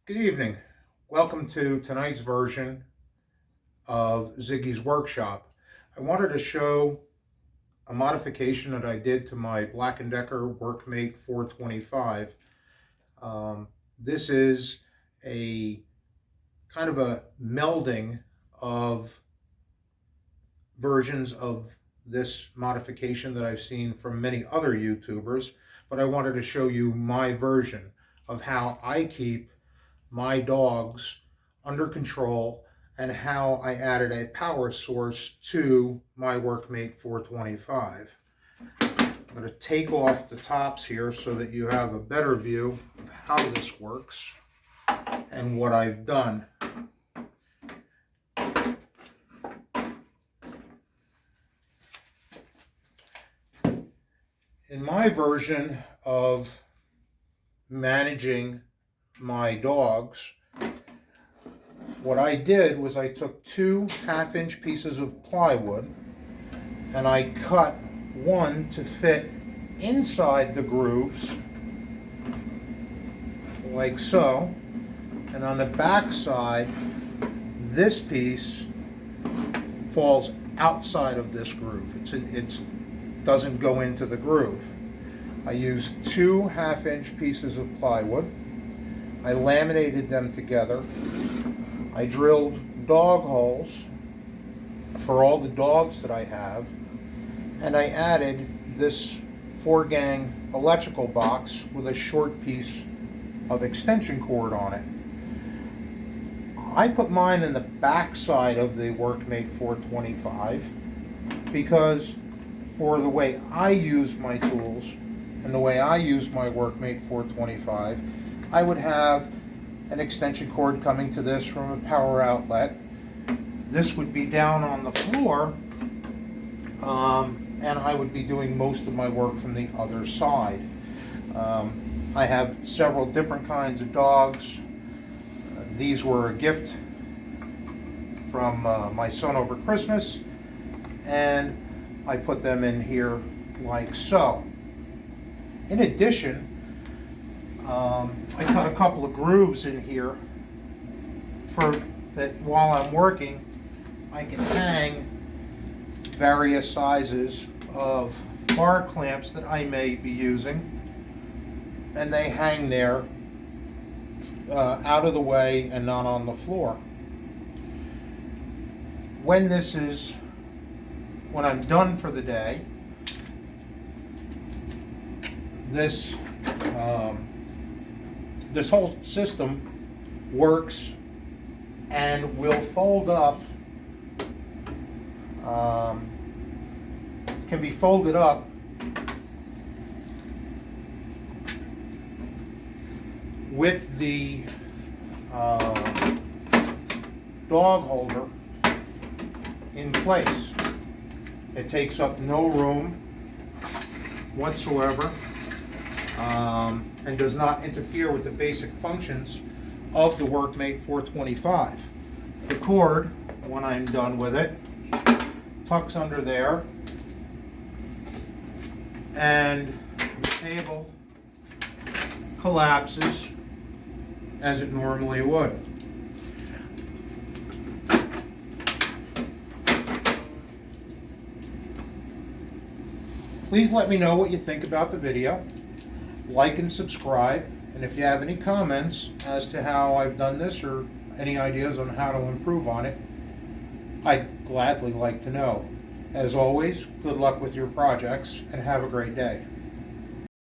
Good evening. Welcome to tonight's version of Ziggy's Workshop. I wanted to show a modification that I did to my Black & Decker Workmate 425. This is a kind of a melding of versions of this modification that I've seen from many other YouTubers, but I wanted to show you my version of how I keep my dogs under control and how I added a power source to my Workmate 425. I'm going to take off the tops here so that you have a better view of how this works and what I've done. In my version of managing my dogs, what I did was I took two half-inch pieces of plywood and I cut one to fit inside the grooves like so, and on the back side this piece falls outside of this groove. It doesn't go into the groove. I used two half-inch pieces of plywood. I laminated them together. I drilled dog holes for all the dogs that I have, and I added this 4-gang electrical box with a short piece of extension cord on it. I put mine in the back side of the Workmate 425 because for the way I use my tools and the way I use my Workmate 425, I would have an extension cord coming to this from a power outlet. This would be down on the floor, and I would be doing most of my work from the other side. I have several different kinds of dogs. These were a gift from my son over Christmas, and I put them in here like so. In addition, I cut a couple of grooves in here for that while I'm working I can hang various sizes of bar clamps that I may be using, and they hang there out of the way and not on the floor. When I'm done for the day, this whole system works and will fold up, can be folded up with the dog holder in place. It takes up no room whatsoever, and does not interfere with the basic functions of the Workmate 425. The cord, when I'm done with it, tucks under there, and the table collapses as it normally would. Please let me know what you think about the video. Like and subscribe, and if you have any comments as to how I've done this or any ideas on how to improve on it, I'd gladly like to know. As always, good luck with your projects and have a great day.